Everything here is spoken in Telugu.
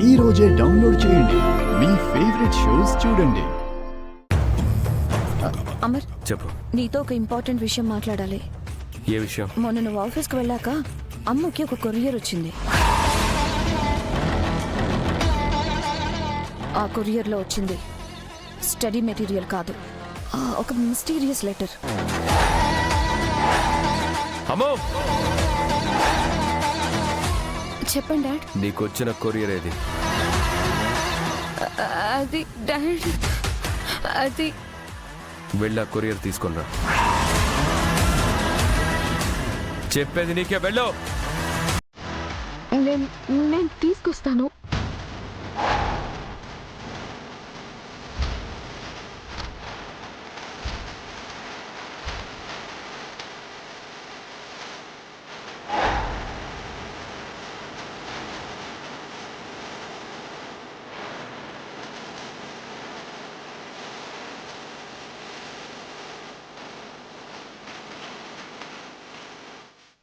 ఈ రోజే డౌన్లోడ్ చేయండి. మీ ఫేవరెట్ షోస్ చూడండి. అమర్, చెప్పు. నీతో ఒక ఇంపార్టెంట్ విషయం మాట్లాడాలి. ఏ విషయం? మొన్న నువ్వు ఆఫీస్కి వెళ్ళాక అమ్మకి ఒక కొరియర్ వచ్చింది. ఆ కొరియర్లో వచ్చింది స్టడీ మెటీరియల్ కాదు, ఒక మిస్టీరియస్ లెటర్. అమ్మో, చెప్పండి డాడ్. నీకు వచ్చిన కొరియర్ ఏది? అది డాడ్, అది వెళ్ళా కొరియర్ తీసుకుని రా. చెప్పేది నీకే, వెళ్ళు. నేను తీసుకొస్తాను.